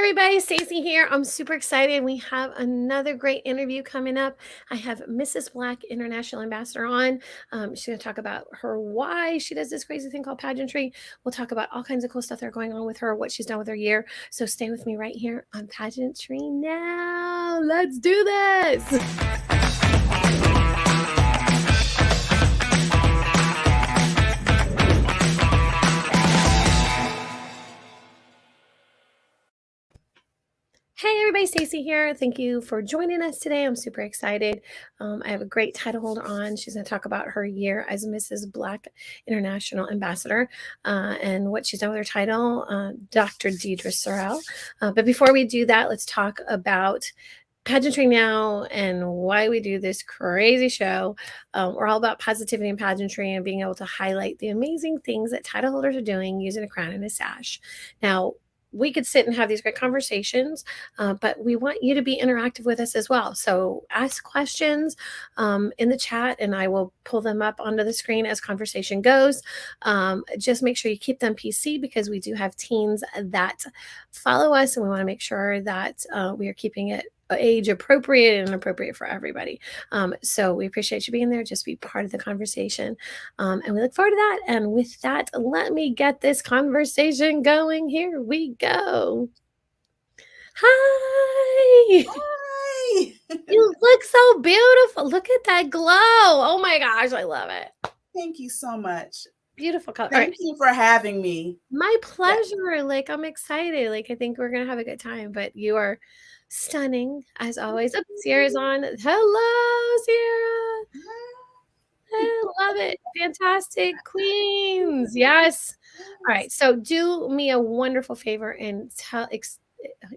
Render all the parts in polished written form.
everybody, Stacey here. I'm super excited. We have another great interview coming up. I have Mrs. Black International Ambassador on. She's going to talk about her why she does this crazy thing called pageantry. We'll talk about all kinds of cool stuff that are going on with her, what she's done with her year. So stay with me right here on Pageantry Now. Let's do this. Hey everybody, Stacey here. Thank you for joining us today. I'm super excited. I have a great title holder on. She's going to talk about her year as Mrs. Black International Ambassador and what she's done with her title, Dr. Deidra Sorrell. But before we do that, let's talk about Pageantry Now and why we do this crazy show. We're all about positivity and pageantry and being able to highlight the amazing things that title holders are doing using a crown and a sash. Now, we could sit and have these great conversations, but we want you to be interactive with us as well. So ask questions in the chat and I will pull them up onto the screen as conversation goes. Just make sure you keep them PC because we do have teens that follow us and we want to make sure that we are keeping it age appropriate and appropriate for everybody. So we appreciate you being there. Just be part of the conversation. And we look forward to that. And with that, let me get this conversation going. Here we go. Hi. Hi. You look so beautiful. Look at that glow. Oh my gosh, I love it. Thank you so much. Beautiful color. Thank you for having me. My pleasure. Yeah. Like, I'm excited. Like, I think we're going to have a good time, but you are stunning as always. Oh, Sierra's on. Hello, Sierra. I love it. Fantastic queens. Yes. All right. So do me a wonderful favor and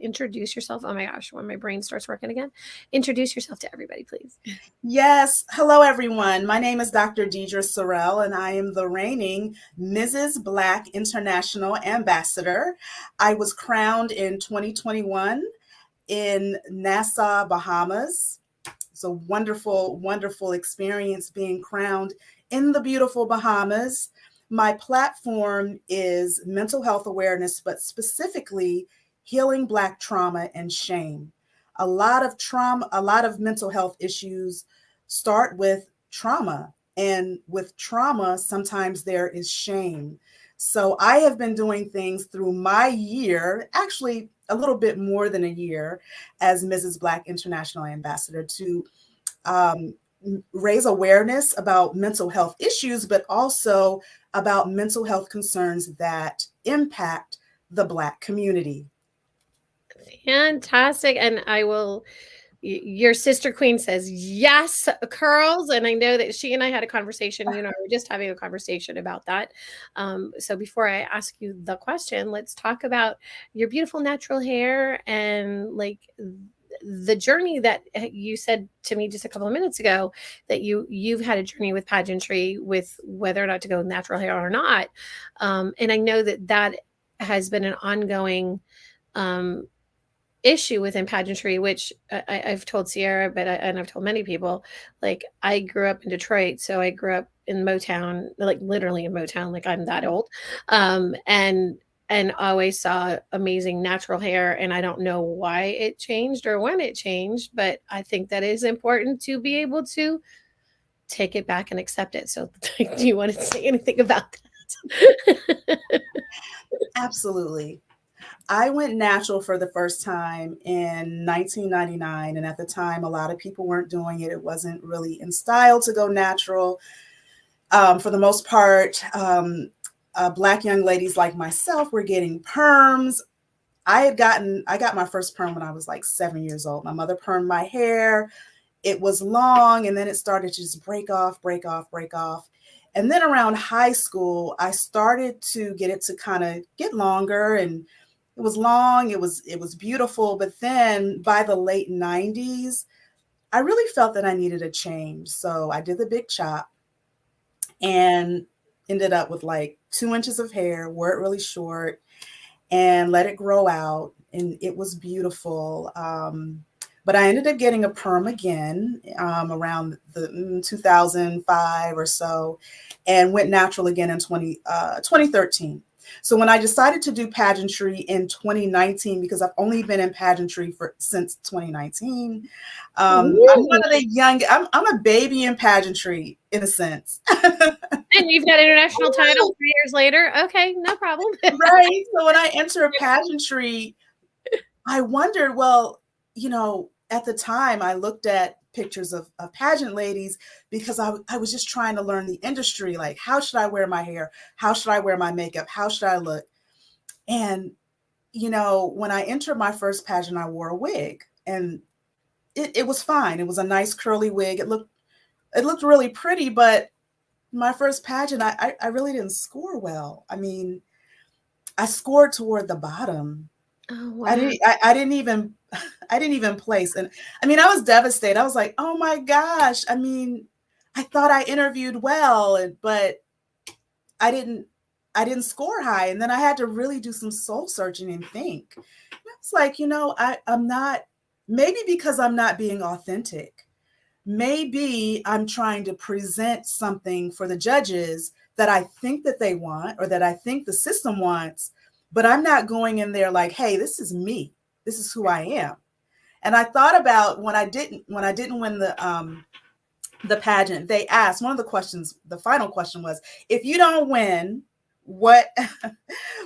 introduce yourself. Oh my gosh, when my brain starts working again, introduce yourself to everybody, please. Yes. Hello, everyone. My name is Dr. Deidra Sorrell, and I am the reigning Mrs. Black International Ambassador. I was crowned in 2021 in Nassau, Bahamas. It's a wonderful, wonderful experience being crowned in the beautiful Bahamas. My platform is mental health awareness, but specifically healing Black trauma and shame. A lot of mental health issues start with trauma, and with trauma, sometimes there is shame. So I have been doing things through my year, actually a little bit more than a year as Mrs. Black International Ambassador, to raise awareness about mental health issues, but also about mental health concerns that impact the Black community. Fantastic. And your sister queen says, yes, curls. And I know that she and I had a conversation, we were just having a conversation about that. So before I ask you the question, let's talk about your beautiful natural hair and like the journey that you said to me just a couple of minutes ago, that you've had a journey with pageantry, with whether or not to go with natural hair or not. And I know that has been an ongoing issue within pageantry, which I've told Sierra, and I've told many people, like I grew up in Detroit. So I grew up in Motown, like literally in Motown, like I'm that old. And always saw amazing natural hair. And I don't know why it changed or when it changed, but I think that is important to be able to take it back and accept it. So do you want to say anything about that? Absolutely. I went natural for the first time in 1999. And at the time, a lot of people weren't doing it. It wasn't really in style to go natural. For the most part, Black young ladies like myself were getting perms. I got my first perm when I was like 7 years old. My mother permed my hair. It was long, and then it started to just break off. And then around high school, I started to get it to kind of get longer, and it was long. It was beautiful. But then by the late 90s, I really felt that I needed a change. So I did the big chop and ended up with like 2 inches of hair, wore it really short, and let it grow out. And it was beautiful. But I ended up getting a perm again around the 2005 or so, and went natural again in 2013. So when I decided to do pageantry in 2019, because I've only been in pageantry since 2019, I'm one of the young. I'm a baby in pageantry in a sense. And you've got international title 3 years later. Okay, no problem. Right. So when I entered pageantry, I wondered, well, at the time I looked at pictures of pageant ladies because I was just trying to learn the industry. Like, how should I wear my hair? How should I wear my makeup? How should I look? And, when I entered my first pageant, I wore a wig, and it was fine. It was a nice curly wig. It looked really pretty, but my first pageant, I really didn't score well. I mean, I scored toward the bottom. Oh, wow. I didn't even place. And I mean, I was devastated. I was like, oh my gosh. I mean, I thought I interviewed well, but I didn't score high. And then I had to really do some soul searching and think. It's like, I'm not, maybe because I'm not being authentic. Maybe I'm trying to present something for the judges that I think that they want, or that I think the system wants, but I'm not going in there like, hey, this is me. This is who I am. And I thought about when I didn't win the pageant, they asked, one of the questions, the final question was, if you don't win, what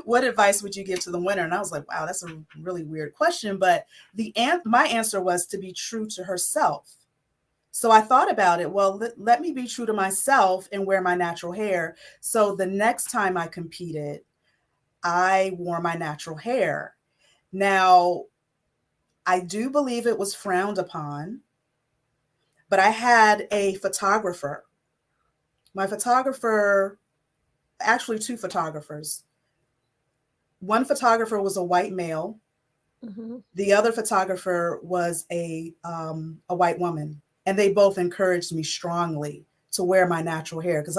advice would you give to the winner? And I was like, wow, that's a really weird question. But my answer was to be true to herself. So I thought about it. Well, let me be true to myself and wear my natural hair. So the next time I competed, I wore my natural hair. Now, I do believe it was frowned upon, but I had a photographer. My photographer, actually 2 photographers. One photographer was a white male. Mm-hmm. The other photographer was a white woman. And they both encouraged me strongly to wear my natural hair, because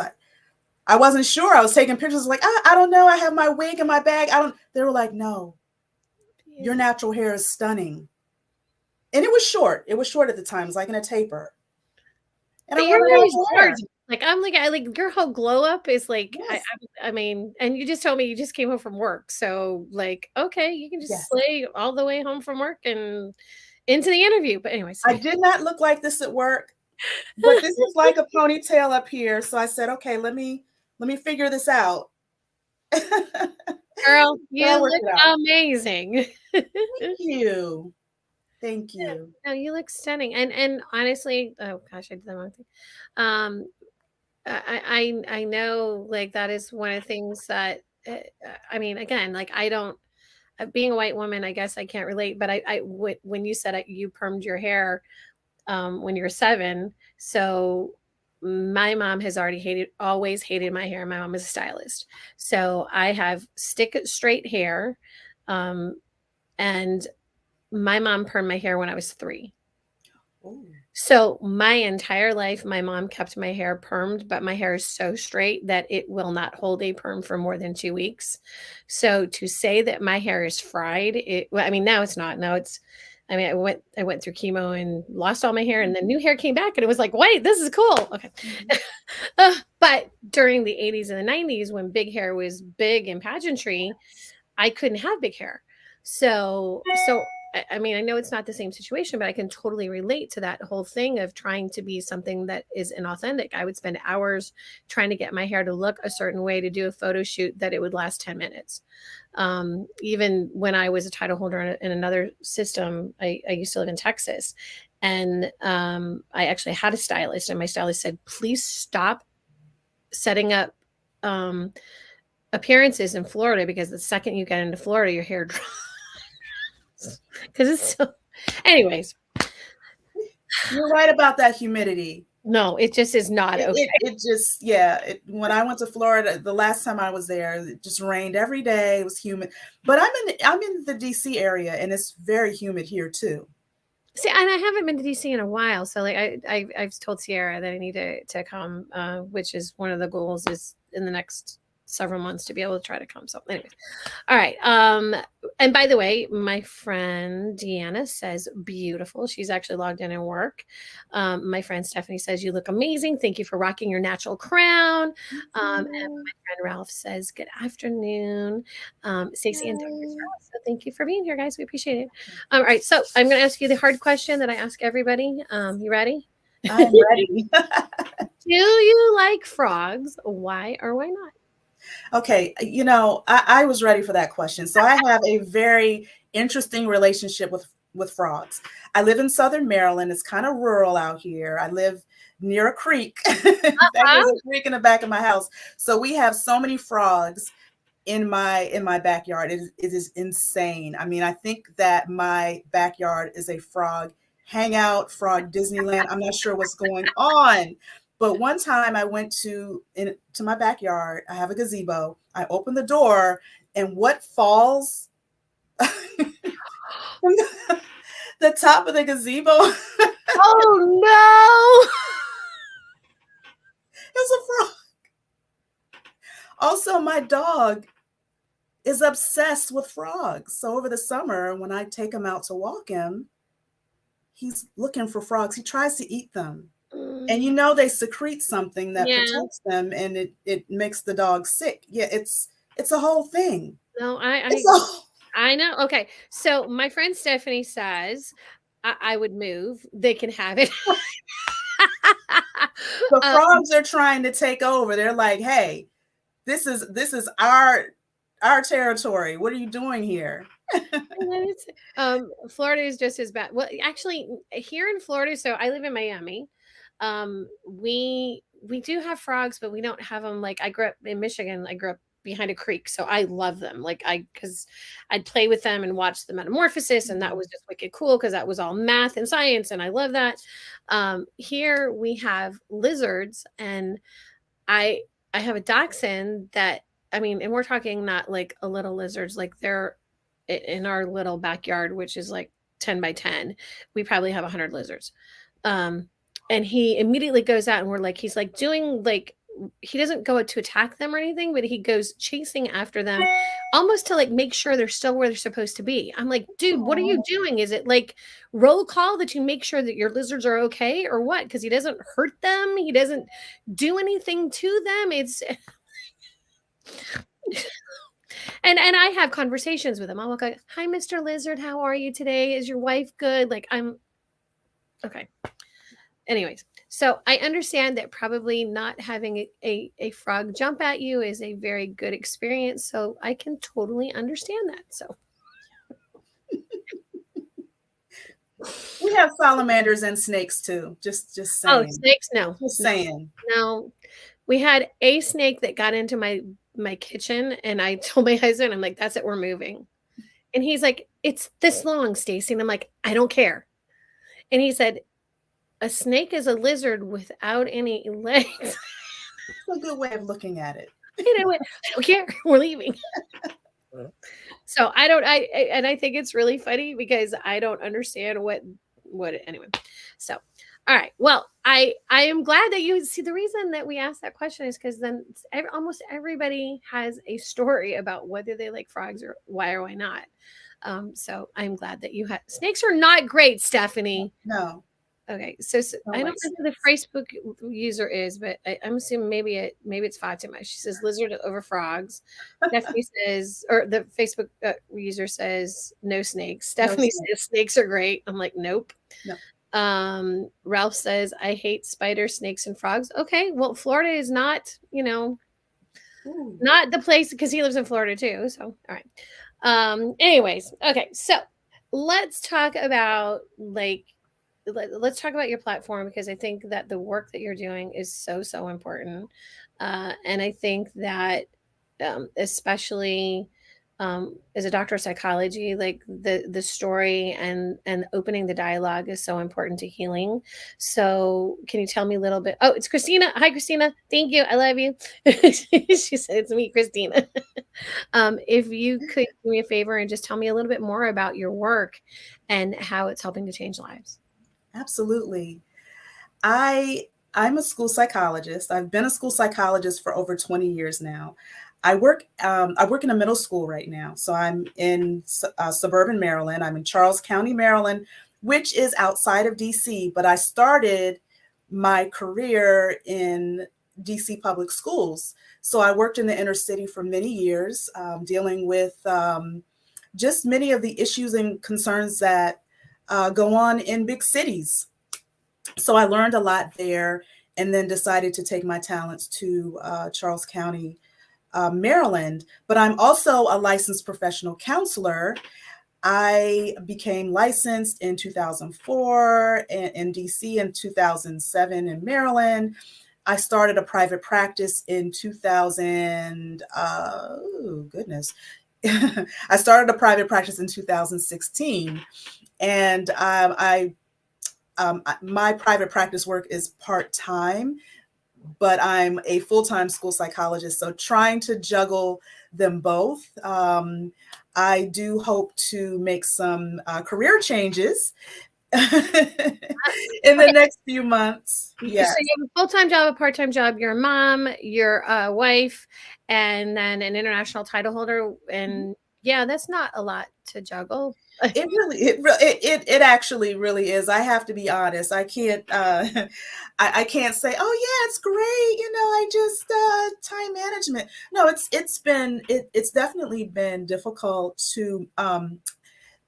I wasn't sure. I was taking pictures like, I don't know. I have my wig in my bag. They were like, no, your natural hair is stunning. And it was short. It was short at the time. It was like in a taper. And but you're really gorgeous. Like, I like your whole glow up is like, yes. I mean, and you just told me you just came home from work. So like, okay, you can just slay all the way home from work and into the interview. But anyways, I did not look like this at work, but this is like a ponytail up here. So I said, okay, let me figure this out. Girl, you look amazing. Thank you. Thank you. No, you look stunning. And honestly, oh gosh, I did the wrong thing. I know, like, that is one of the things that I mean, again, like, I don't, being a white woman, I guess I can't relate, but when you said you permed your hair when you were 7, so my mom has always hated my hair. My mom is a stylist, so I have straight hair, and my mom permed my hair when I was 3. Ooh. So my entire life, my mom kept my hair permed, but my hair is so straight that it will not hold a perm for more than 2 weeks. So to say that my hair is fried, I mean, now it's not. Now it's, I mean, I went through chemo and lost all my hair, and then new hair came back, and it was like, wait, this is cool. Okay. But during the 80s and the 90s, when big hair was big in pageantry, I couldn't have big hair. So I mean, I know it's not the same situation, but I can totally relate to that whole thing of trying to be something that is inauthentic. I would spend hours trying to get my hair to look a certain way to do a photo shoot that it would last 10 minutes. Even when I was a title holder in another system, I used to live in Texas, and I actually had a stylist, and my stylist said, please stop setting up appearances in Florida, because the second you get into Florida, your hair dries. Because it's so, anyways, you're right about that humidity. No, it just is not okay. It just, when I went to Florida, the last time I was there, it just rained every day. It was humid. But I'm in the DC area, and it's very humid here too. See, and I haven't been to DC in a while, so like I've told Sierra that I need to come, which is one of the goals, is in the next several months to be able to try to come. So anyways, all right. And by the way, my friend Deanna says beautiful. She's actually logged in and work. My friend Stephanie says you look amazing. Thank you for rocking your natural crown. And my friend Ralph says good afternoon. Stacey and Dr. Sorrell. So thank you for being here, guys. We appreciate it. All right. So I'm going to ask you the hard question that I ask everybody. You ready? I'm ready. Do you like frogs? Why or why not? Okay, I was ready for that question. So I have a very interesting relationship with frogs. I live in Southern Maryland. It's kind of rural out here. I live near a creek. There's a creek in the back of my house. So we have so many frogs in my backyard. It is insane. I mean, I think that my backyard is a frog hangout, frog Disneyland. I'm not sure what's going on. But one time I went to my backyard. I have a gazebo. I opened the door, and what falls from the top of the gazebo? Oh no! It's a frog. Also, my dog is obsessed with frogs. So over the summer, when I take him out to walk him, he's looking for frogs. He tries to eat them. And they secrete something that protects them, and it makes the dog sick. Yeah, it's a whole thing. No, I know. Okay, so my friend Stephanie says I would move. They can have it. The frogs are trying to take over. They're like, "Hey, this is our territory. What are you doing here?" Florida is just as bad. Well, actually, here in Florida, so I live in Miami. We do have frogs, but we don't have them. Like I grew up in Michigan. I grew up behind a creek, so I love them. Because I'd play with them and watch the metamorphosis, and that was just wicked cool because that was all math and science, and I love that. Here we have lizards, and I have a dachshund that, I mean, and we're talking not like a little lizards, like they're in our little backyard, which is like 10 by 10. We probably have 100 lizards. And he immediately goes out, and we're like, he's like doing like, he doesn't go out to attack them or anything, but he goes chasing after them almost to like make sure they're still where they're supposed to be. I'm like, dude, what are you doing? Is it like roll call that you make sure that your lizards are okay or what? Because he doesn't hurt them. He doesn't do anything to them. It's and I have conversations with him. I'm like, hi, Mr. Lizard, how are you today? Is your wife good? Like, I'm okay. Anyways, so I understand that probably not having a frog jump at you is a very good experience. So I can totally understand that. So we have salamanders and snakes too. Just saying. Oh, snakes? No. Just saying. No. We had a snake that got into my kitchen, and I told my husband, I'm like, that's it, we're moving. And he's like, it's this long, Stacey. And I'm like, I don't care. And he said, a snake is a lizard without any legs. That's a good way of looking at it. I don't care. We're leaving. So I think it's really funny because I don't understand what anyway. So, all right. Well, I am glad that you see the reason that we asked that question is because then almost everybody has a story about whether they like frogs or why not. So I'm glad that you had snakes are not great, Stephanie. No. Okay, so I don't know who the Facebook user is, but I'm assuming maybe it's Fatima. She says lizard over frogs. Stephanie says, or the Facebook user says no snakes. Stephanie says snakes are great. I'm like, nope. No. Ralph says I hate spiders, snakes, and frogs. Okay, well, Florida is not, not the place because he lives in Florida too. So, all right. Anyways, okay, so let's talk about let's talk about your platform because I think that the work that you're doing is so important. And I think that especially as a doctor of psychology, like the story and opening the dialogue is so important to healing. So can you tell me a little bit? Oh, it's Christina. Hi, Christina. Thank you. I love you. She said it's me, Christina. If you could do me a favor and just tell me a little bit more about your work and how it's helping to change lives. Absolutely. I'm a school psychologist. I've been a school psychologist for over 20 years now. I work in a middle school right now. So I'm in suburban Maryland. I'm in Charles County, Maryland, which is outside of DC. But I started my career in DC public schools. So I worked in the inner city for many years, dealing with just many of the issues and concerns that go on in big cities. So I learned a lot there, and then decided to take my talents to Charles County, Maryland. But I'm also a licensed professional counselor. I became licensed in 2004 in DC, in 2007 in Maryland. I started a private practice in 2000. Oh, goodness. I started a private practice in 2016. And my private practice work is part-time, but I'm a full-time school psychologist. So trying to juggle them both. I do hope to make some career changes in the next few months. Yes. So you have a full-time job, a part-time job, you're a mom, you're a wife, and then an international title holder. And yeah, that's not a lot to juggle. It actually really is. I have to be honest. I can't I can't say, oh yeah, it's great. I just time management. No, it's definitely been difficult to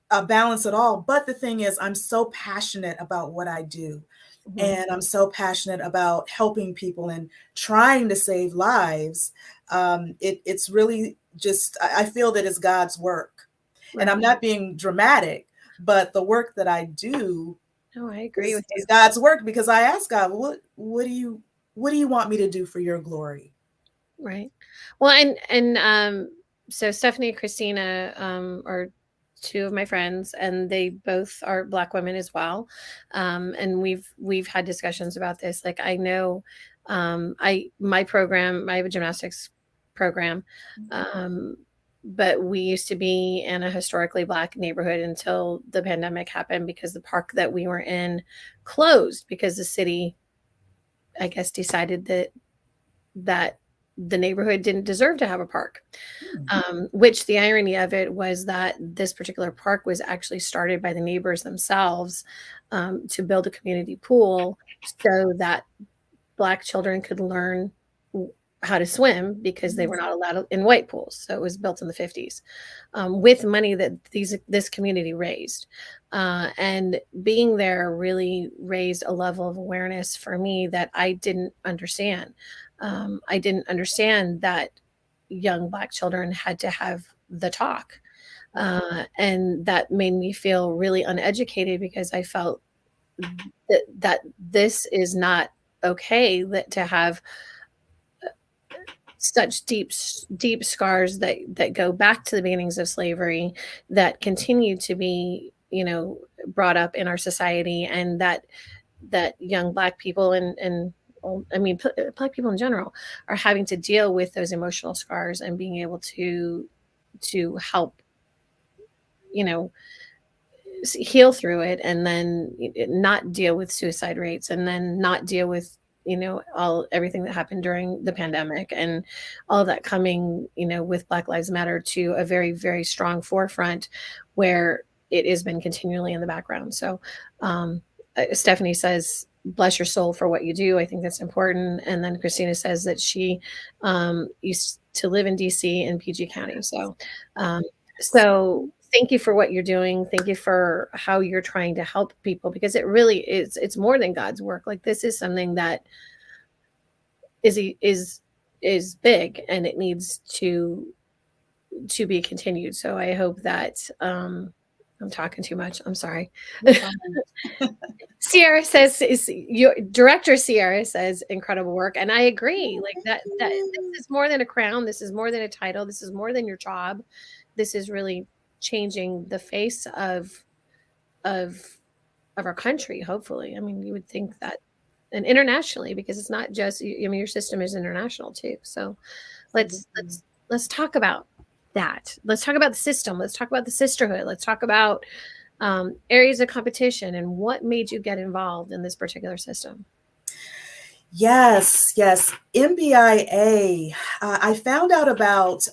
balance it all. But the thing is, I'm so passionate about what I do. And I'm so passionate about helping people and trying to save lives. It's really just, I feel that it's God's work. Right. And I'm not being dramatic, but the work that I do, no, I agree with you. is God's work, because I ask God, what do you want me to do for your glory? Right. Well, and so Stephanie and Christina are two of my friends, and they both are Black women as well. And we've had discussions about this. Like, I know my program, I have a gymnastics program. But we used to be in a historically Black neighborhood until the pandemic happened, because the park that we were in closed because the city, I guess, decided that the neighborhood didn't deserve to have a park. Which the irony of it was that this particular park was actually started by the neighbors themselves, to build a community pool so that Black children could learn how to swim, because they were not allowed in white pools. So it was built in the 50s, with money that this community raised. And being there really raised a level of awareness for me that I didn't understand. I didn't understand that young Black children had to have the talk. And that made me feel really uneducated, because I felt that this is not okay, that to have such deep scars that go back to the beginnings of slavery, that continue to be brought up in our society, and that young Black people and I mean Black people in general are having to deal with those emotional scars, and being able to help heal through it, and then not deal with suicide rates, and then not deal with everything that happened during the pandemic, and all of that coming with Black Lives Matter to a very, very strong forefront, where it has been continually in the background. So Stephanie says, bless your soul for what you do. I think that's important. And then Christina says that she used to live in DC and PG County. So thank you for what you're doing. Thank you for how you're trying to help people, because it really is, it's more than God's work. Like, this is something that is big, and it needs to be continued. So I hope that I'm talking too much. I'm sorry. Sierra says, your director Sierra says, incredible work. And I agree. Like, that this is more than a crown. This is more than a title. This is more than your job. This is really changing the face of our country, hopefully. I mean, you would think that, and internationally, because it's not just, your system is international too. So let's talk about that. Let's talk about the system. Let's talk about the sisterhood. Let's talk about areas of competition, and what made you get involved in this particular system. Yes, yes. MBIA. I found out about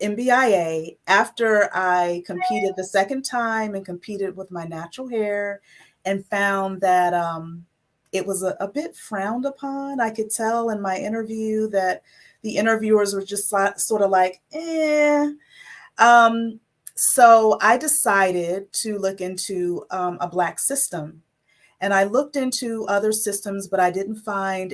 MBIA after I competed the second time and competed with my natural hair, and found that it was a bit frowned upon. I could tell in my interview that the interviewers were just sort of like, eh. Um, so I decided to look into a Black system, and I looked into other systems, but I didn't find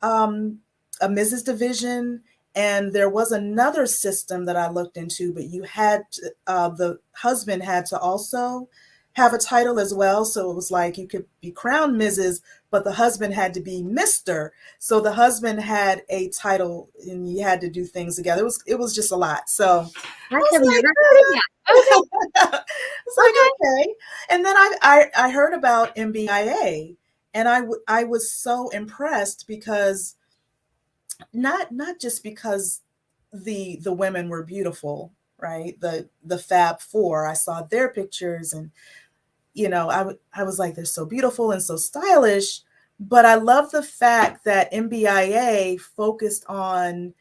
um, a Mrs. division. And there was another system that I looked into, but you had to, the husband had to also have a title as well. So it was like you could be crowned Mrs., but the husband had to be Mr. So the husband had a title, and you had to do things together. It was just a lot. So I I was have never heard of like, that. Okay. it's Okay. like, okay. And then I heard about MBIA, and I was so impressed because not just because the women were beautiful, right? The Fab Four, I saw their pictures, and I was like, they're so beautiful and so stylish. But I love the fact that MBIA focused on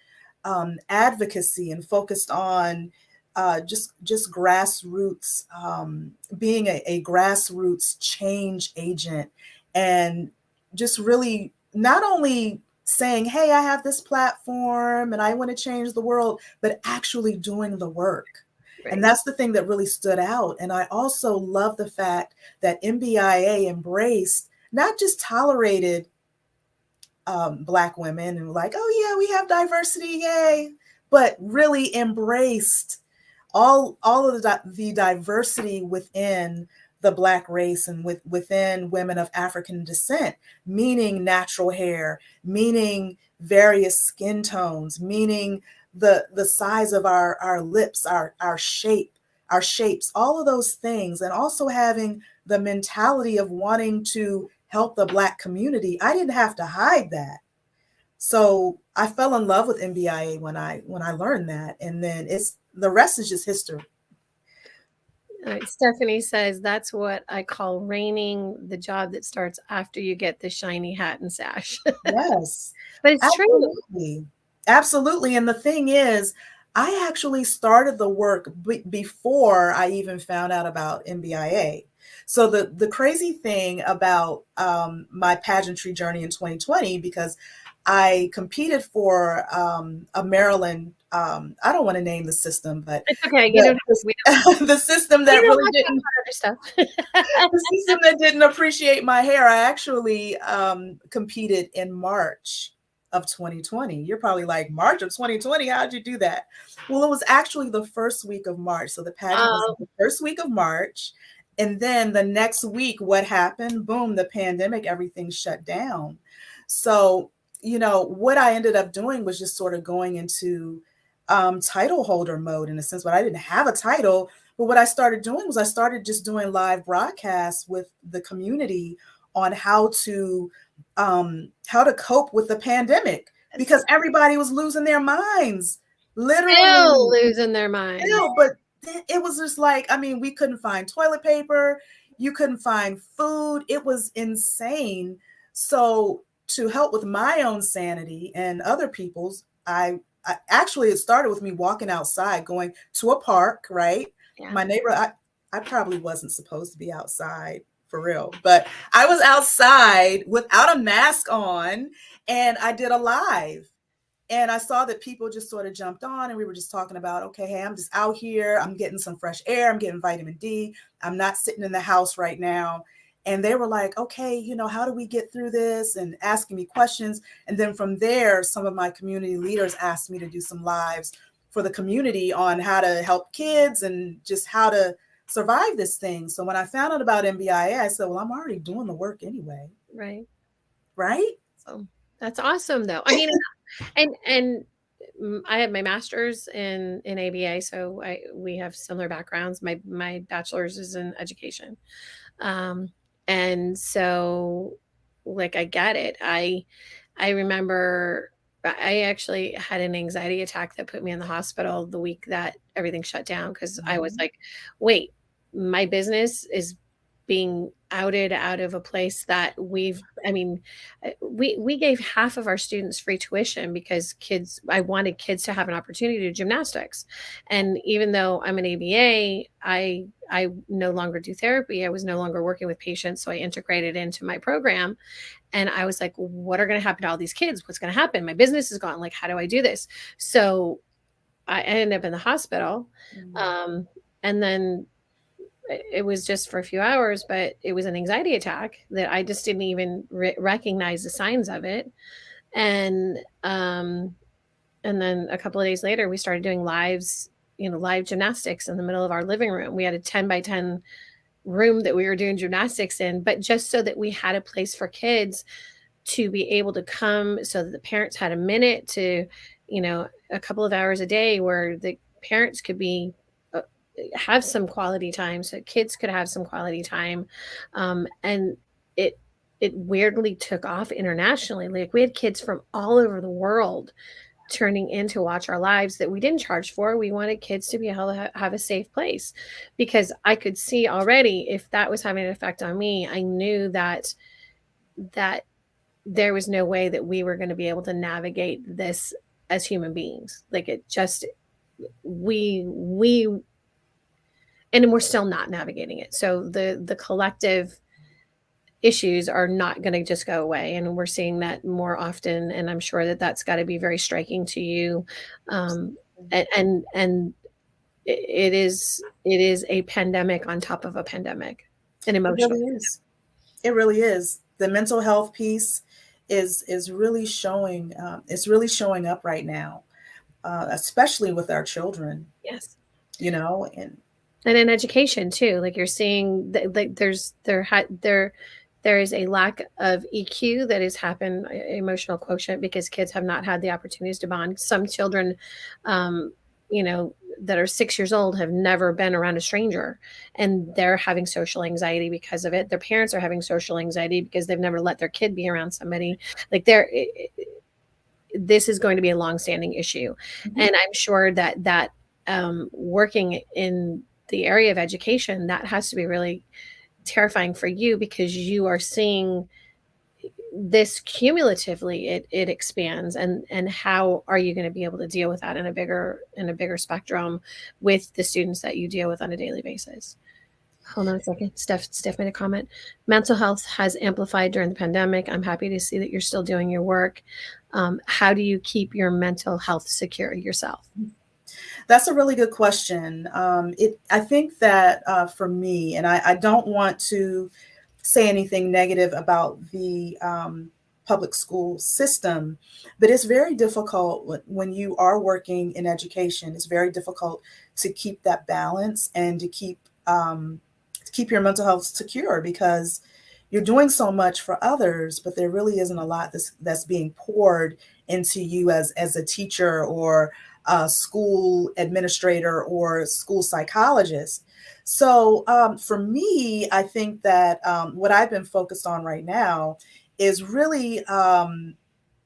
advocacy and focused on just grassroots, being a grassroots change agent, and just really not only saying, hey, I have this platform and I want to change the world, but actually doing the work. And Right. that's the thing that really stood out. And I also love the fact that MBIA embraced, not just tolerated Black women and like, oh yeah, we have diversity, yay, but really embraced all of the diversity within the Black race and within women of African descent, meaning natural hair, meaning various skin tones, meaning the size of our lips, our shapes, all of those things, and also having the mentality of wanting to help the Black community. I didn't have to hide that. So I fell in love with MBIA when I learned that, and then it's the rest is just history. Stephanie says that's what I call reigning the job that starts after you get the shiny hat and sash. Yes, But it's true. absolutely, absolutely. And the thing is, I actually started the work before I even found out about MBIA. So the crazy thing about my pageantry journey in 2020, because I competed for a Maryland. I don't want to name the system, but It's okay. You don't the, we the system we that don't really want to talk didn't about other stuff. the system that didn't appreciate my hair. I actually competed in March of 2020. You're probably like, March of 2020, how'd you do that? Well, it was actually the first week of March. So the pageant was Um, the first week of March. And then the next week, what happened? Boom, the pandemic, everything shut down. So, what I ended up doing was just sort of going into title holder mode in a sense, but I didn't have a title. But what I started doing was I started just doing live broadcasts with the community on how to cope with the pandemic, because everybody was losing their minds, still literally. losing their minds. Still, but it was just like, I mean, we couldn't find toilet paper, you couldn't find food. It was insane. So to help with my own sanity and other people's, I actually, it started with me walking outside, going to a park, right? Yeah. My neighbor, I probably wasn't supposed to be outside for real, but I was outside without a mask on, and I did a live, and I saw that people just sort of jumped on, and we were just talking about, okay, hey, I'm just out here. I'm getting some fresh air. I'm getting vitamin D. I'm not sitting in the house right now. And they were like, okay, how do we get through this? And asking me questions. And then from there, some of my community leaders asked me to do some lives for the community on how to help kids and just how to survive this thing. So when I found out about MBIA, I said, well, I'm already doing the work anyway. Right. Right? So that's awesome though. I mean, and I have my master's in ABA, so we have similar backgrounds. My bachelor's is in education, um, and so like I get it. I remember I actually had an anxiety attack that put me in the hospital the week that everything shut down because I was Mhm. like, wait, my business is being outed out of a place that we gave half of our students free tuition because I wanted kids to have an opportunity to do gymnastics. And even though I'm an ABA, I no longer do therapy. I was no longer working with patients, so I integrated into my program. And I was like, what are going to happen to all these kids? What's going to happen? My business is gone. Like, how do I do this? So I ended up in the hospital. And then it was just for a few hours, but it was an anxiety attack that I just didn't even recognize the signs of it. And then a couple of days later, we started doing live gymnastics in the middle of our living room. We had a 10 by 10 room that we were doing gymnastics in, but just so that we had a place for kids to be able to come, so that the parents had a minute to, a couple of hours a day where the parents could be have some quality time, so kids could have some quality time. And it weirdly took off internationally. Like, we had kids from all over the world turning in to watch our lives that we didn't charge for. We wanted kids to be able to have a safe place, because I could see already, if that was having an effect on me, I knew that there was no way that we were going to be able to navigate this as human beings. Like, it just, we and we're still not navigating it. So the collective issues are not going to just go away, and we're seeing that more often. And I'm sure that that's got to be very striking to you. And it is a pandemic on top of a pandemic, an emotional. It really is. It really is. The mental health piece is really showing. It's really showing up right now, especially with our children. Yes. And in education too, like, you're seeing that, like, there is a lack of EQ that has happened, emotional quotient, because kids have not had the opportunities to bond. Some children, that are 6 years old have never been around a stranger, and they're having social anxiety because of it. Their parents are having social anxiety because they've never let their kid be around somebody. Like, this is going to be a longstanding issue. And I'm sure that working in the area of education, that has to be really terrifying for you, because you are seeing this cumulatively. It expands, and how are you going to be able to deal with that in a bigger spectrum with the students that you deal with on a daily basis? Hold on a second. Steph made a comment. Mental health has amplified during the pandemic. I'm happy to see that you're still doing your work. How do you keep your mental health secure yourself? That's a really good question. I think that for me, and I don't want to say anything negative about the public school system, but it's very difficult when you are working in education. It's very difficult to keep that balance and to keep your mental health secure, because you're doing so much for others, but there really isn't a lot that's being poured into you as a teacher, or a school administrator, or school psychologist. So for me, I think that what I've been focused on right now is really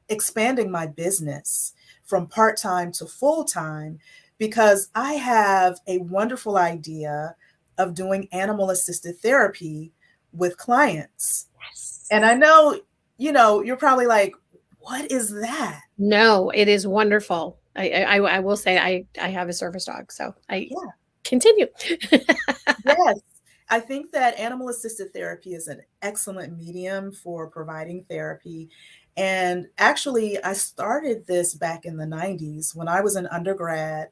expanding my business from part-time to full-time, because I have a wonderful idea of doing animal-assisted therapy with clients. Yes. And I know, you're probably like, what is that? No, it is wonderful. I will say I have a service dog, so continue. Yes. I think that animal-assisted therapy is an excellent medium for providing therapy. And actually, I started this back in the 90s. When I was an undergrad,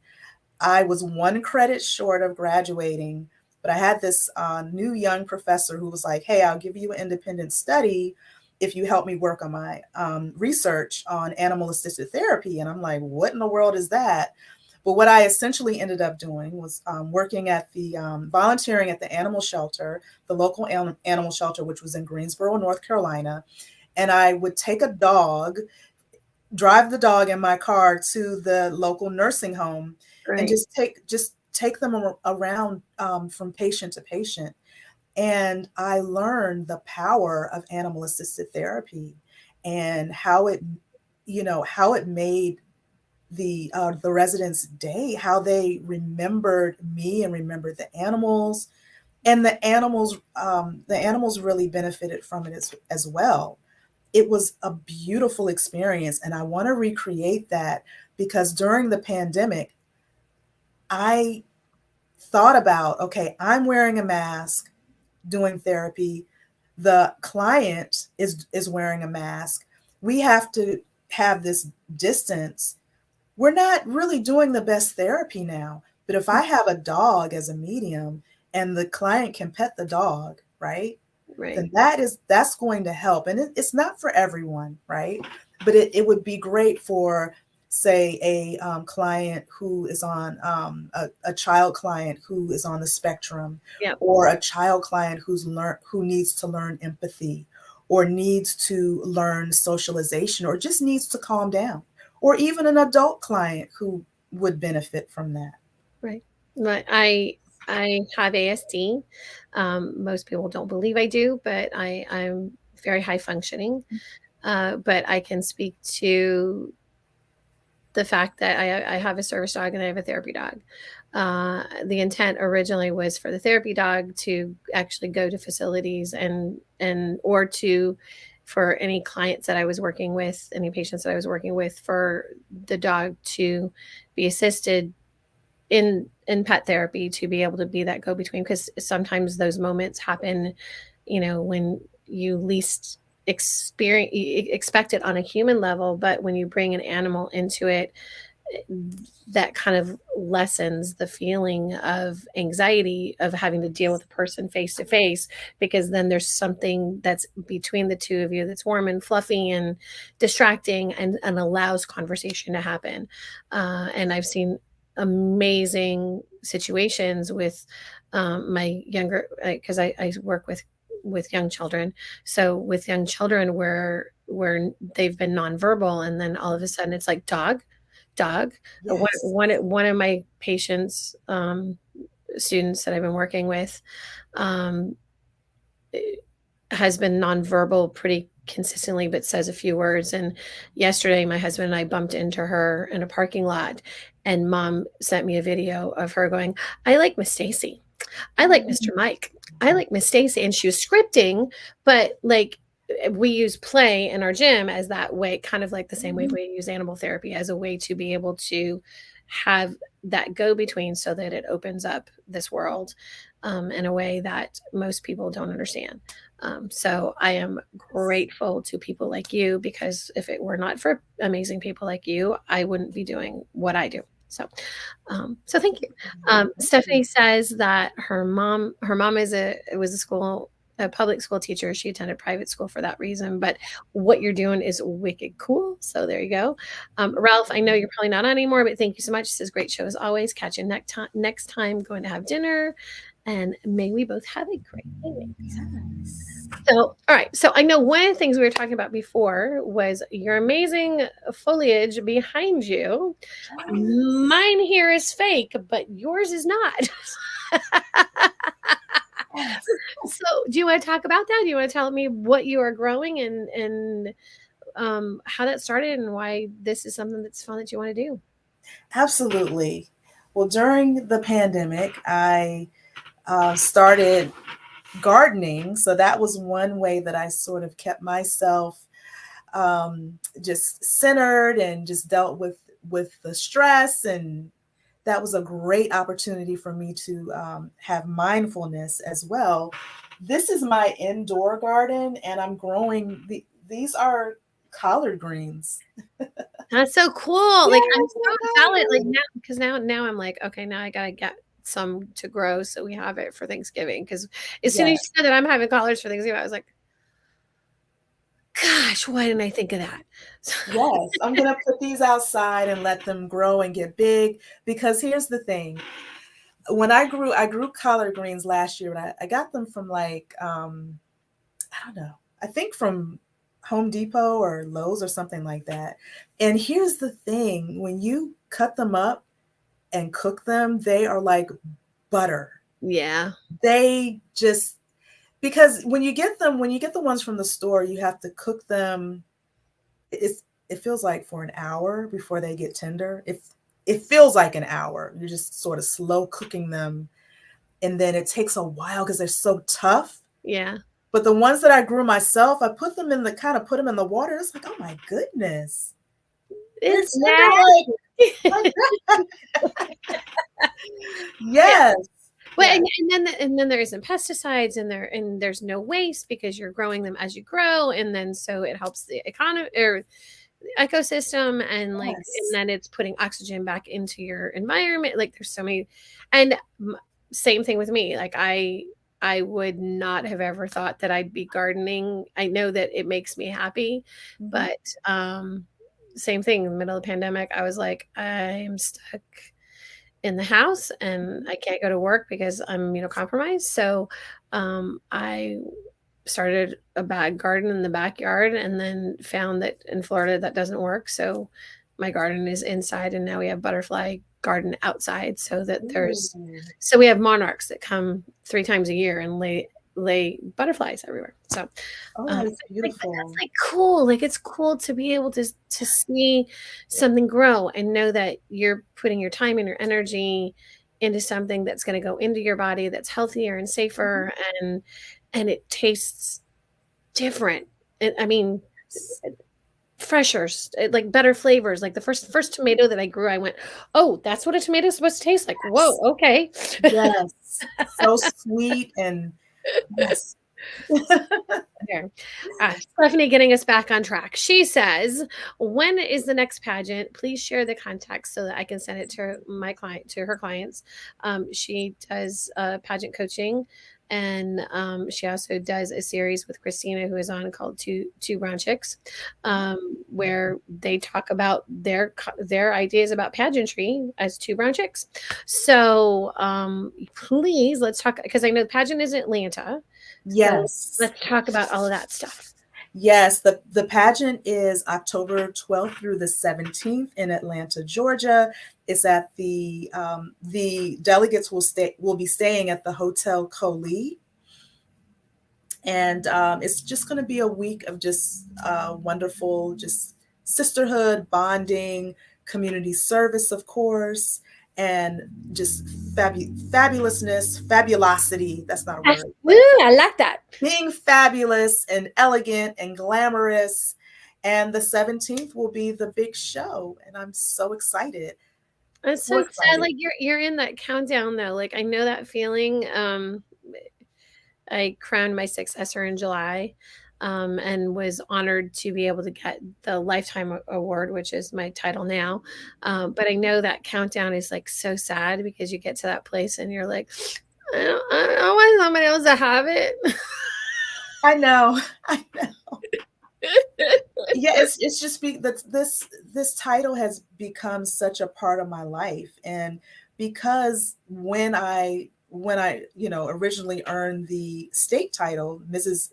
I was one credit short of graduating, but I had this new young professor who was like, hey, I'll give you an independent study if you help me work on my research on animal-assisted therapy. And I'm like, what in the world is that? But what I essentially ended up doing was working at the volunteering at the animal shelter, the local animal shelter, which was in Greensboro, North Carolina. And I would take a dog, drive the dog in my car to the local nursing home, Right. and just take them around from patient to patient. And I learned the power of animal-assisted therapy, and how it made the residents' day, how they remembered me and remembered the animals. And the animals really benefited from it as well. It was a beautiful experience, and I want to recreate that because during the pandemic, I thought about, okay, I'm wearing a mask doing therapy. The client is wearing a mask. We have to have this distance. We're not really doing the best therapy now. But if I have a dog as a medium and the client can pet the dog, right? Right. Then that's going to help. And it's not for everyone, right? But it would be great for, say, a client who is on a child client who is on the spectrum, Yeah. or a child client who needs to learn empathy, or needs to learn socialization, or just needs to calm down, or even an adult client who would benefit from that. Right. But I have ASD. Most people don't believe I do, but I'm very high functioning. But I can speak to the fact that I have a service dog and I have a therapy dog. The intent originally was for the therapy dog to actually go to facilities and or to for any clients that I was working with, any patients that I was working with, for the dog to be assisted in pet therapy to be able to be that go between, because sometimes those moments happen, when you least expect it on a human level, but when you bring an animal into it, that kind of lessens the feeling of anxiety of having to deal with a person face to face, because then there's something that's between the two of you that's warm and fluffy and distracting, and allows conversation to happen. And I've seen amazing situations with my younger, because I work with young children. So with young children where they've been nonverbal, and then all of a sudden it's like dog. Yes. One of my patients, students that I've been working with, um, has been nonverbal pretty consistently, but says a few words. And yesterday, my husband and I bumped into her in a parking lot, and mom sent me a video of her going, "I like Miss Stacy. I like Mr. Mike. I like Miss Stacy." And she was scripting, but like, we use play in our gym as that way, kind of like the same way we use animal therapy as a way to be able to have that go between, so that it opens up this world in a way that most people don't understand. So I am grateful to people like you, because if it were not for amazing people like you, I wouldn't be doing what I do. So thank you. Thank you. Stephanie says that her mom was a public school teacher. She attended private school for that reason, but what you're doing is wicked cool. So there you go. Ralph, I know you're probably not on anymore, but thank you so much. This is a great show as always. Catch you next time, going to have dinner, and may we both have a great day. Yes. So, all right. So I know one of the things we were talking about before was your amazing foliage behind you. Mine here is fake, but yours is not. Yes. So, do you want to talk about that? Do you want to tell me what you are growing, and how that started, and why this is something that's fun that you want to do? Absolutely. Well, during the pandemic, I started gardening. So that was one way that I sort of kept myself just centered and just dealt with the stress. And that was a great opportunity for me to have mindfulness as well. This is my indoor garden, and I'm growing these are collard greens. That's so cool. Like, I'm Yes, so excited. Like now, because now I'm like, okay, now I gotta get some to grow so we have it for Thanksgiving. Because as soon as you yes, said that I'm having collards for Thanksgiving, I was like, gosh, why didn't I think of that? yes. I'm gonna put these outside and let them grow and get big. Because here's the thing: when I grew collard greens last year, but I got them from like I don't know, I think from Home Depot or Lowe's or something like that. And here's the thing: when you cut them up and cook them, they are like butter. Yeah. They just because when you get the ones from the store, you have to cook them. It feels like for an hour before they get tender. It feels like an hour. You're just sort of slow cooking them, and then it takes a while because they're so tough. Yeah. But the ones that I grew myself, I put them in the put them in the water. It's like, oh my goodness, they're It's tender nasty. Yeah. yes, Well, yes. and then there isn't pesticides and there's no waste because you're growing them as you grow, and then so it helps the economy or ecosystem, and Yes. then it's putting oxygen back into your environment. Like there's so many, and same thing with me. Like I would not have ever thought that I'd be gardening. I know that it makes me happy, Mhm. but same thing in the middle of the pandemic. I was like, I'm stuck in the house and Mhm. I can't go to work because I'm immunocompromised. So I started a bag garden in the backyard and then found that in Florida that doesn't work. So my garden is inside and now we have butterfly garden outside so that there's Ooh. so we have monarchs that come 3 times a year and lay butterflies everywhere. So Oh, that is but that's beautiful. like cool. Like it's cool to be able to see something grow and know that you're putting your time and your energy into something that's going to go into your body that's healthier and Mhm. safer and it tastes different. I mean, Yes. fresher, like better flavors. Like the first tomato that I grew, I went, "Oh, that's what a tomato's supposed to taste like." Whoa, Yes. okay. Yes. So sweet and yes. There. Stephanie getting us back on track. She says, "When is the next pageant? Please share the contacts so that I can send it to my client, to her clients." She does pageant coaching, and she also does a series with Christina, who is on called Two Brown Chicks, where they talk about their ideas about pageantry as two brown chicks. So please let's talk because I know the pageant is in Atlanta. So Yes. let's talk about all of that stuff. Yes, the pageant is October 12th through the 17th in Atlanta, Georgia. It's at the delegates will be staying at the Hotel Coley, and it's just going to be a week of just wonderful, just sisterhood, bonding, community service, of course, and just fabulousness, fabulosity. That's not a word, Woo, but I like that. being fabulous and elegant and glamorous. And the 17th will be the big show. And I'm so excited. It's So so sad. excited. Like you're in that countdown though. Like I know that feeling. I crowned my successor in July, and was honored to be able to get the lifetime award, which is my title now. But I know that countdown is like so sad because you get to that place and you're like, I don't want somebody else to have it. I know. I know. Yeah, it's just that this title has become such a part of my life. And because when I originally earned the state title, Mrs.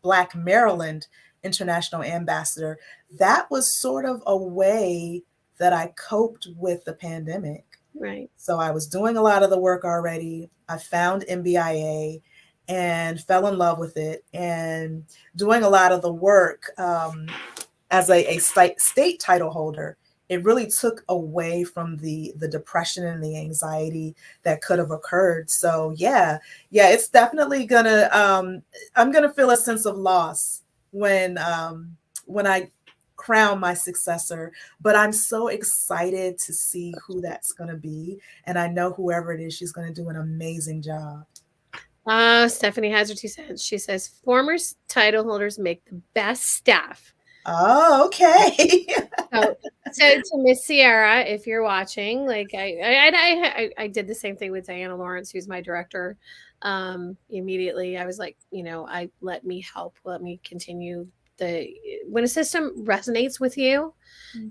Black Maryland International Ambassador, that was sort of a way that I coped with the pandemic. Right. So I was doing a lot of the work already. I found MBIA and fell in love with it and doing a lot of the work as a state title holder. It really took away from the depression and the anxiety that could have occurred. So yeah, it's definitely gonna I'm gonna feel a sense of loss when I crown my successor, but I'm so excited to see who that's gonna be. And I know whoever it is, she's gonna do an amazing job. Stephanie has her 2 cents. She says former title holders make the best staff. Oh, okay. So, to Miss Sierra, if you're watching, like I did the same thing with Diana Lawrence, who's my director. Immediately, I was like, let me help, let me continue the when a system resonates with you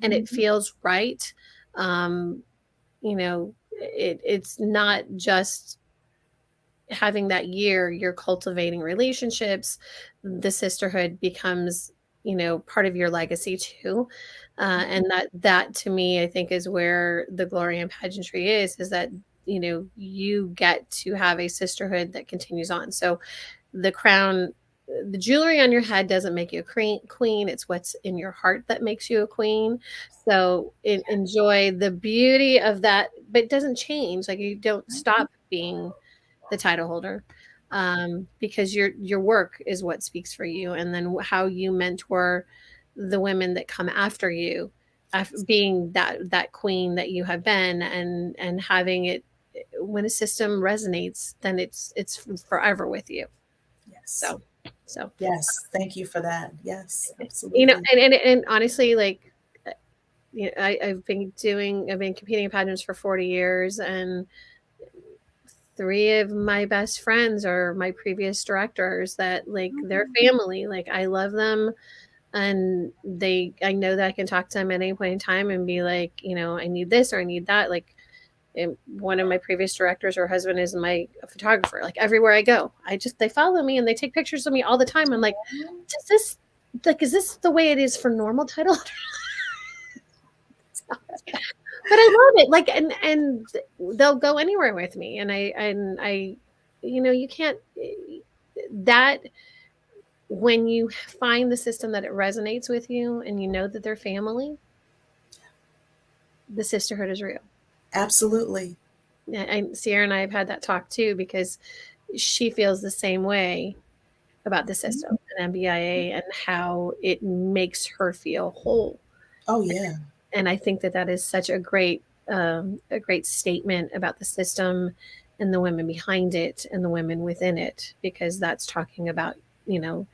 and Mhm. it feels right. Um, it's not just having that year. You're cultivating relationships. The sisterhood becomes part of your legacy too, and that to me I think is where the glory in pageantry is that you get to have a sisterhood that continues on. So the crown, the jewelry on your head doesn't make you a queen. It's what's in your heart that makes you a queen. So enjoy the beauty of that, but it doesn't change. Like you don't stop being the title holder, because your work is what speaks for you, and then how you mentor the women that come after you, being that queen that you have been, and having it, when a system resonates, then it's forever with you. Yes. So, so Yes. Thank you for that. Yes, you know, absolutely. and honestly, like, you know, I've been competing in pageants for 40 years, and three of my best friends are my previous directors, that like they're Mhm. family. Like, I love them, and I know that I can talk to them at any point in time and be like, you know, I need this or I need that. Like, one of my previous directors, her husband is my photographer. Like, everywhere I go, they follow me and they take pictures of me all the time. I'm like, does this, like, is this the way it is for normal title? But I love it. Like, and they'll go anywhere with me. And I, you know, you can't, that, when you find the system that it resonates with you and you know that they're family, the sisterhood is real. Absolutely. And Sierra and I have had that talk too, because she feels the same way about the Mhm. system and MBIA, and how it makes her feel whole. Oh, yeah. And I think that that is such a great statement about the system and the women behind it and the women within it, because that's talking about, you know,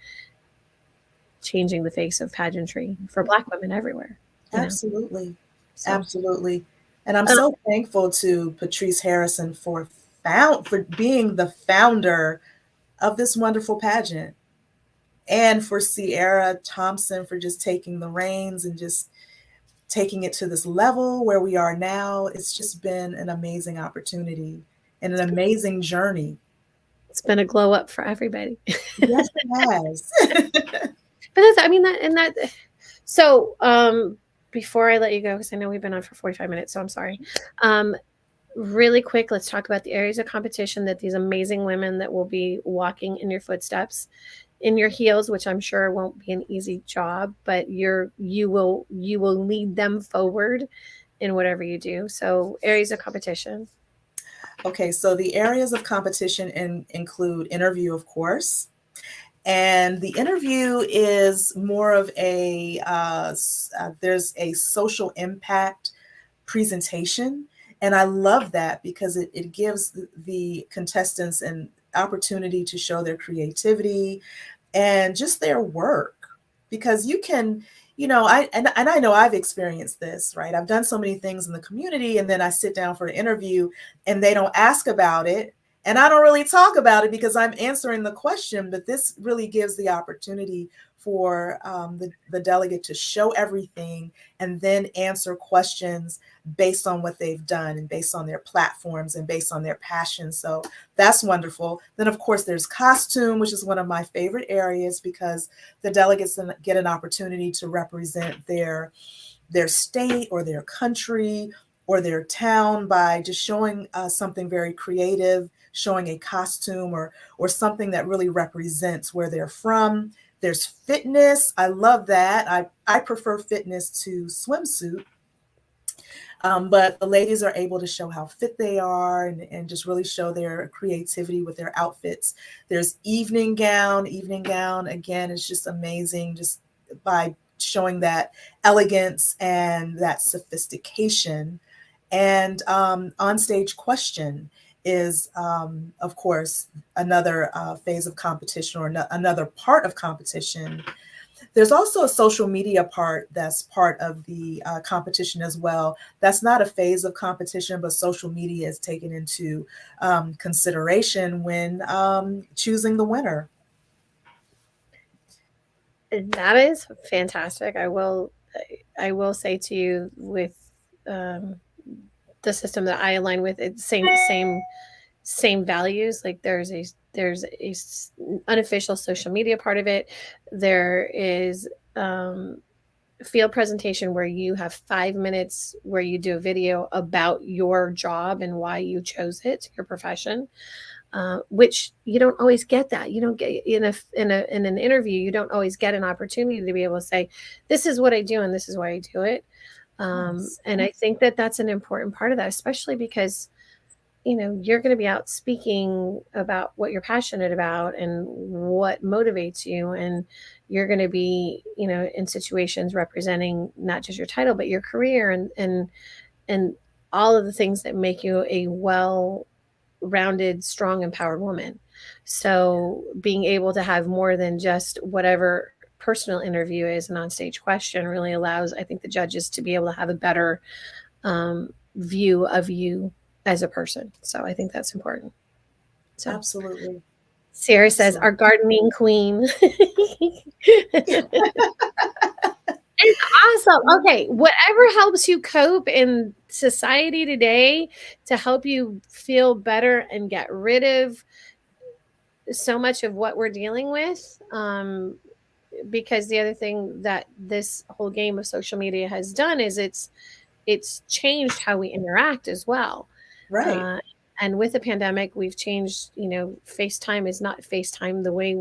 changing the face of pageantry for Black women everywhere. You know, Absolutely. so Absolutely. And I'm um, so thankful to Patrice Harrison for being the founder of this wonderful pageant, and for Sierra Thompson for just taking the reins and just taking it to this level where we are now. It's just been an amazing opportunity and an amazing journey. it's been a glow up for everybody. Yes, it has. But that's, I mean, that, and that, so, before I let you go, because I know we've been on for 45 minutes, so I'm sorry. Um, Really quick, let's talk about the areas of competition that these amazing women that will be walking in your footsteps, in your heels, which I'm sure won't be an easy job, but you will lead them forward in whatever you do. So, areas of competition. Okay, so the areas of competition include interview, of course. And the interview is more of there's a social impact presentation. And I love that because it gives the contestants an opportunity to show their creativity and just their work. Because you can, and I know I've experienced this, right? I've done so many things in the community, and then I sit down for an interview and they don't ask about it. And I don't really talk about it because I'm answering the question, but this really gives the opportunity for the delegate to show everything and then answer questions based on what they've done and based on their platforms and based on their passion. So that's wonderful. Then, of course, there's costume, which is one of my favorite areas because the delegates get an opportunity to represent their state or their country or their town by just showing something very creative, showing a costume or something that really represents where they're from. There's fitness. I love that. I prefer fitness to swimsuit. But the ladies are able to show how fit they are and just really show their creativity with their outfits. There's evening gown. Evening gown, again, is just amazing just by showing that elegance and that sophistication. And on-stage question is, of course, another phase of competition or another part of competition. There's also a social media part that's part of the competition as well. That's not a phase of competition, but social media is taken into consideration when choosing the winner. That is fantastic. I will say to you, with um, the system that I align with, it's same values. Like, there's a unofficial social media part of it. There is field presentation where you have 5 minutes where you do a video about your job and why you chose it, your profession. Which you don't always get. That you don't get in an interview. You don't always get an opportunity to be able to say, "This is what I do and this is why I do it." Yes. And I think that that's an important part of that, especially because you're going to be out speaking about what you're passionate about and what motivates you. And you're going to be, in situations representing not just your title, but your career and all of the things that make you a well-rounded, strong, empowered woman. So being able to have more than just whatever personal interview is an onstage question really allows, I think, the judges to be able to have a better view of you as a person. So I think that's important. So Absolutely. Sierra says, Absolutely. our gardening queen. It's awesome. Okay, whatever helps you cope in society today to help you feel better and get rid of so much of what we're dealing with. Because the other thing that this whole game of social media has done is it's changed how we interact as well. Right. Uh, and with the pandemic, we've changed. FaceTime is not FaceTime the way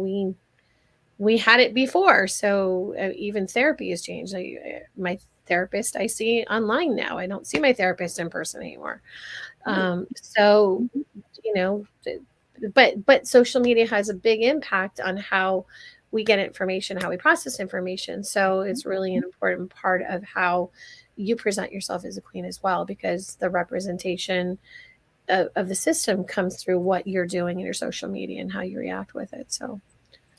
we had it before. So even therapy has changed. My therapist I see online now. I don't see my therapist in person anymore. So you know, but social media has a big impact on how we get information, how we process information. So it's really an important part of how you present yourself as a queen as well, because the representation of the system comes through what you're doing in your social media and how you react with it. So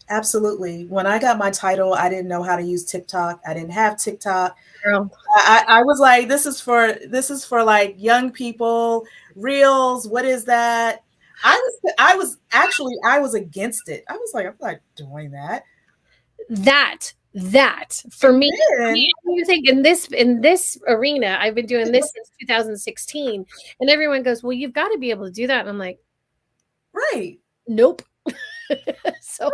Absolutely. When I got my title, I didn't know how to use TikTok. I didn't have TikTok. girl, I was like, this is for like young people, reels. What is that? I was against it. I was like, I'm not doing that. that for And me, then, you think in this arena, I've been doing this since 2016, and everyone goes, well, you've got to be able to do that, and I'm like, right. nope. So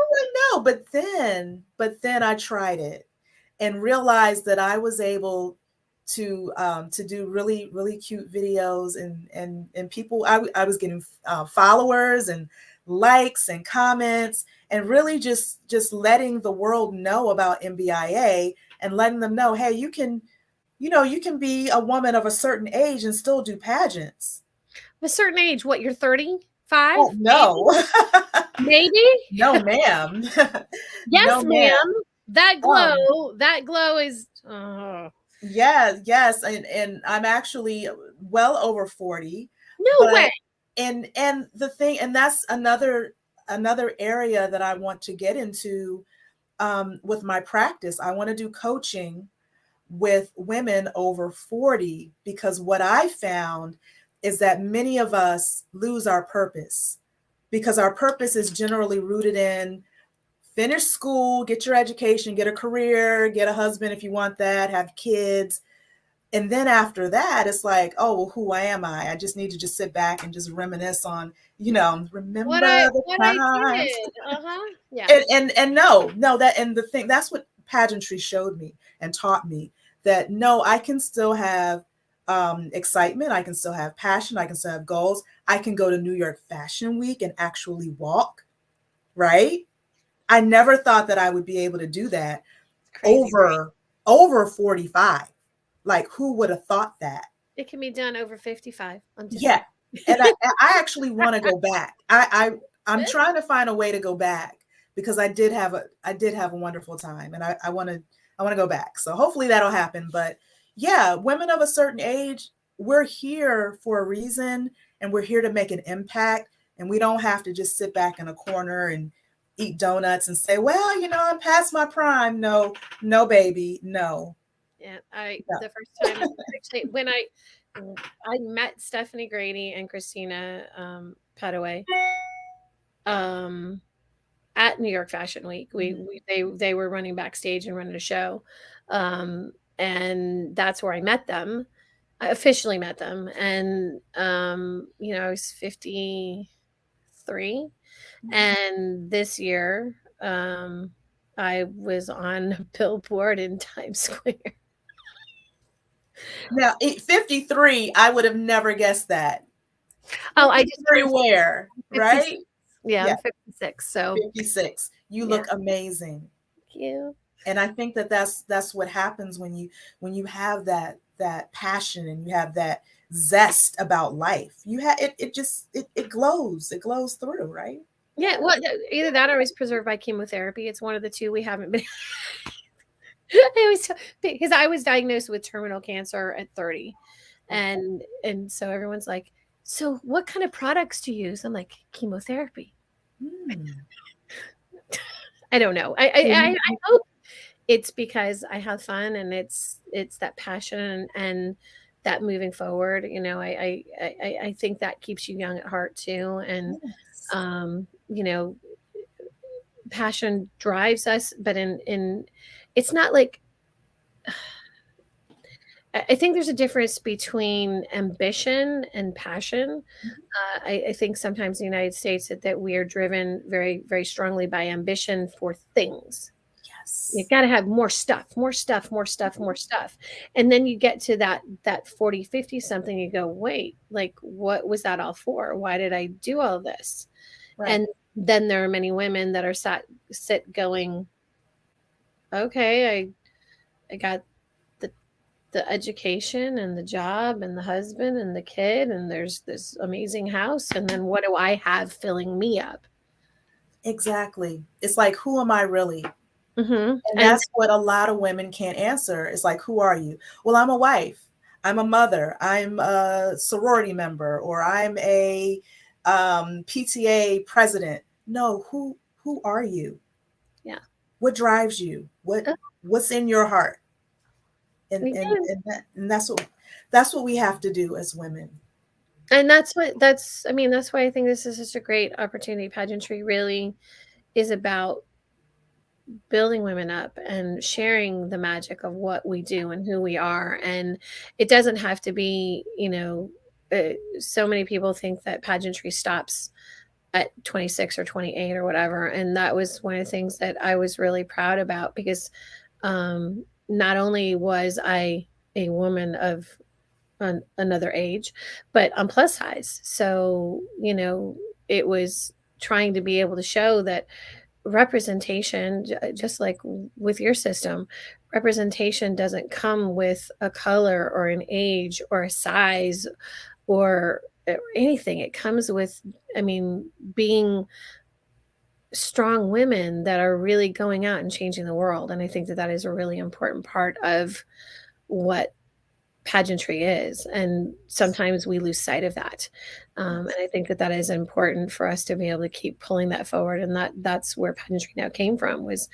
No, but then I tried it and realized that I was able to do really really cute videos and people. I was getting followers and likes and comments and really just letting the world know about MBIA and letting them know, hey, you can be a woman of a certain age and still do pageants. a certain age, what, you're 35, Oh maybe? no. Maybe? No ma'am. Yes, No ma'am. ma'am. That um glow is Yeah, yes, and I'm actually well over 40, no way. but and the thing, and that's another area that I want to get into with my practice. I want to do coaching with women over 40 because what I found is that many of us lose our purpose because our purpose is generally rooted in finish school, get your education, get a career, get a husband if you want that, have kids. And then after that, it's like, oh, well, who am I? I just need to just sit back and just reminisce on, What remember I the what I times. did. Uh-huh. Yeah. And no, that, and the thing, that's what pageantry showed me and taught me, that no, I can still have excitement. I can still have passion. I can still have goals. I can go to New York Fashion Week and actually walk, right? I never thought that I would be able to do that It's crazy, right? over 45. Like, who would have thought that? It can be done over 55. I'm just Yeah. saying. And I actually want to go back. I'm trying to find a way to go back because I did have a wonderful time, and I want to go back. So hopefully that'll happen. But yeah, women of a certain age, we're here for a reason, and we're here to make an impact, and we don't have to just sit back in a corner and eat donuts and say, well, I'm past my prime. No, no, baby, no. Yeah, No. the first time, actually, when I met Stephanie Grady and Christina Petaway um at New York Fashion Week. They were running backstage and running a show. And that's where I met them. I officially met them, and I was 53, and this year I was on Billboard in Times Square. Now, 53, I would have never guessed that. Oh, I just 53 turned where, 56. right? Yeah, Yeah, I'm 56. So 56. You yeah, look amazing. thank you. And I think that that's what happens when you have that passion and you have that zest about life. You have it glows. It glows through, right? Yeah, well, either that or it's preserved by chemotherapy. It's one of the two. We haven't been. I always because I was diagnosed with terminal cancer at 30, and so everyone's like, "So what kind of products do you use?" I'm like, "Chemotherapy." Hmm. I don't know. I hope it's because I have fun and it's that passion and that moving forward. I think that keeps you young at heart too, and Yes. you know, passion drives us, but in it's not like I think there's a difference between ambition and passion. I think sometimes in the United States that we are driven very, very strongly by ambition for things. You Yes. got to have more stuff, more stuff, more stuff, more stuff. And then you get to that 40, 50 something, you go, wait, like what was that all for? Why did I do all this? Right. And then there are many women that are sit going, okay, I got the the education and the job and the husband and the kid and there's this amazing house and then what do I have filling me up? Exactly. It's like, who am I really? And And that's what a lot of women can't answer. It's like, who are you? Well, I'm a wife. I'm a mother. I'm a sorority member, or I'm a PTA president. No, who are you? yeah, What drives you? uh, What's in your heart? And we and can. and, that, and that's what we have to do as women. And that's I mean that's why I think this is such a great opportunity. Pageantry really is about building women up and sharing the magic of what we do and who we are. And it doesn't have to be, so many people think that pageantry stops at 26 or 28 or whatever. And that was one of the things that I was really proud about because not only was I a woman of another age, but I'm plus size. So, it was trying to be able to show that representation, just like with your system, representation doesn't come with a color or an age or a size or anything. It comes with, I mean, being strong women that are really going out and changing the world. And I think that that is a really important part of what pageantry is, and sometimes we lose sight of that. And I think that that is important for us to be able to keep pulling that forward, and that's where pageantry now came from was,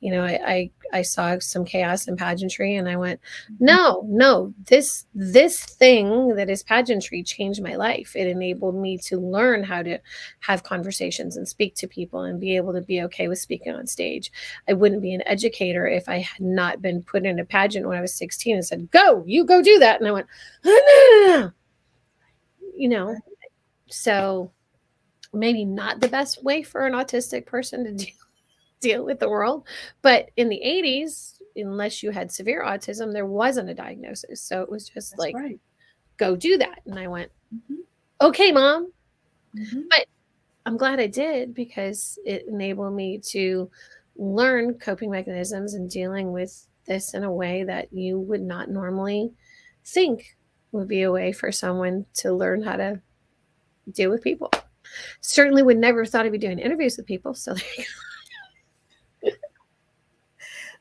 I saw some chaos in pageantry and I went, no, no, this thing that is pageantry changed my life. It enabled me to learn how to have conversations and speak to people and be able to be okay with speaking on stage. I wouldn't be an educator if I had not been put in a pageant when I was 16 and said, go, you go do that. And I went, "Ah, you know, so maybe not the best way for an autistic person to deal with the world. But in the 80s, unless you had severe autism, there wasn't a diagnosis. So it was just That's like, right. go do that. And I went, Hmm. okay, mom. Hmm. But I'm glad I did because it enabled me to learn coping mechanisms and dealing with this in a way that you would not normally think would be a way for someone to learn how to deal with people. Certainly would never have thought I'd be doing interviews with people. So there you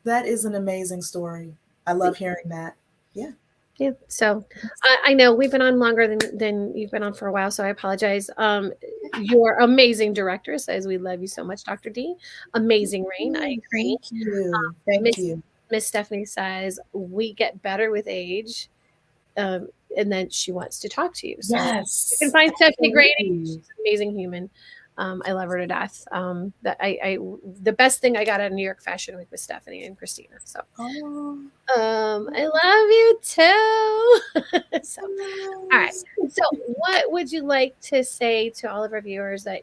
That is an amazing story. I go. love hearing that. Yeah. Yeah. So I know we've been on longer than you've been on for a while, so I apologize. Your amazing director says we love you so much, Dr. D. Amazing Rain. I agree. Thank you. Thank Miss you. Miss Stephanie says we get better with age, and then she wants to talk to you. So you can Yes, find Stephanie Grady. absolutely. She's an amazing human. I love her to death. The best thing I got out of New York Fashion Week was Stephanie and Christina. So Oh, I love you too. So all right. yes. So what would you like to say to all of our viewers that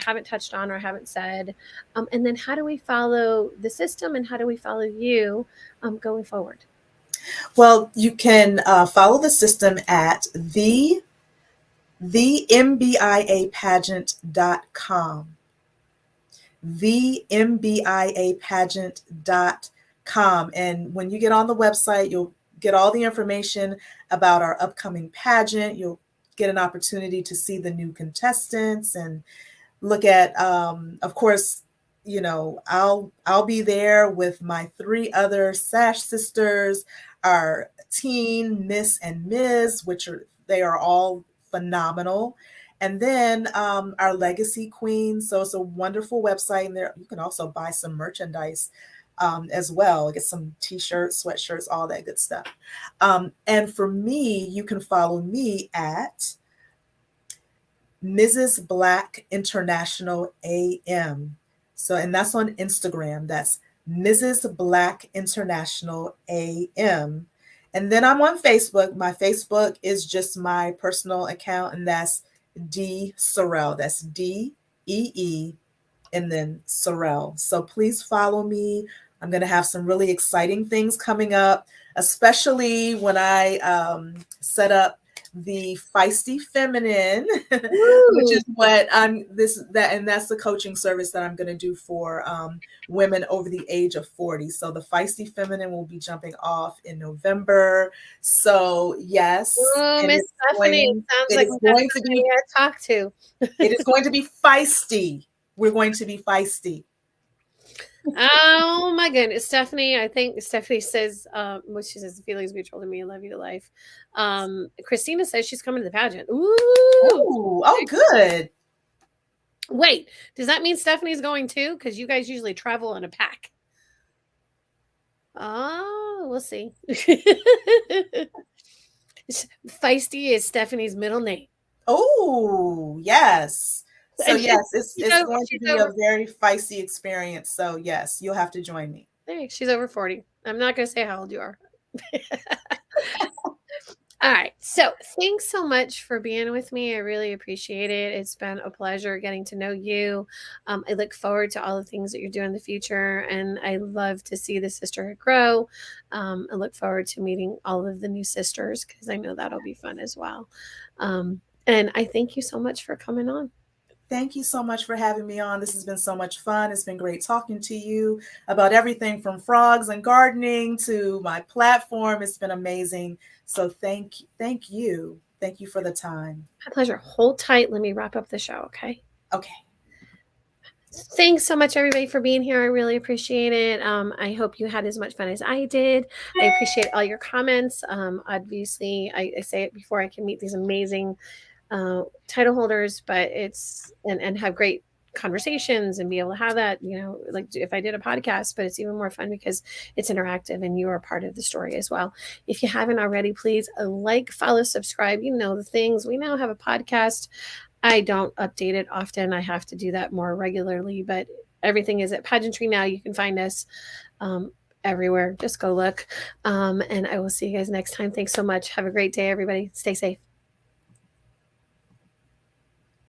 haven't touched on or haven't said? And then how do we follow the system and how do we follow you going forward? Well, you can follow the system at thembiapageant.com. Thembiapageant.com. And when you get on the website, you'll get all the information about our upcoming pageant. You'll get an opportunity to see the new contestants and look at, of course, you know, I'll be there with my 3 other Sash sisters, our teen Miss and Ms, they are all phenomenal. And then our legacy queen. So it's a wonderful website, and there you can also buy some merchandise as well. Get some t-shirts, sweatshirts, all that good stuff. And for me, you can follow me at Mrs. Black International AM. So, and that's on Instagram. That's Mrs. Black International AM. And then I'm on Facebook. My Facebook is just my personal account, and that's D Sorrell. That's DEE and then Sorrell. So please follow me. I'm going to have some really exciting things coming up, especially when I set up the Feisty Feminine, which is what and that's the coaching service that I'm going to do for women over the age of 40. So the Feisty Feminine will be jumping off in November. So yes, Miss Stephanie, it sounds like going to be talk to. It is going to be feisty. We're going to be feisty. Oh my goodness, Stephanie! I think Stephanie says, what she says, feelings mutual to me. I love you to life. Christina says she's coming to the pageant. Ooh, oh, good. Wait, does that mean Stephanie's going too? Because you guys usually travel in a pack. Oh, we'll see. Feisty is Stephanie's middle name. Oh, yes. So yes, it's going to be a very feisty experience. So yes, you'll have to join me. Hey, she's over 40. I'm not going to say how old you are. All right. So thanks so much for being with me. I really appreciate it. It's been a pleasure getting to know you. I look forward to all the things that you're doing in the future. And I love to see the sisterhood grow. I look forward to meeting all of the new sisters because I know that'll be fun as well. And I thank you so much for coming on. Thank you so much for having me on. This has been so much fun. It's been great talking to you about everything from frogs and gardening to my platform. It's been amazing. So thank you. Thank you for the time. My pleasure. Hold tight. Let me wrap up the show, okay? Okay. Thanks so much, everybody, for being here. I really appreciate it. I hope you had as much fun as I did. I appreciate all your comments. Obviously, I say it before I can meet these amazing title holders, but and have great conversations and be able to have that, you know, like if I did a podcast, but it's even more fun because it's interactive and you are part of the story as well. If you haven't already, please like, follow, subscribe. You know the things. We now have a podcast. I don't update it often. I have to do that more regularly, but everything is at Pageantry now. You can find us everywhere. Just go look. And I will see you guys next time. Thanks so much. Have a great day, everybody. Stay safe.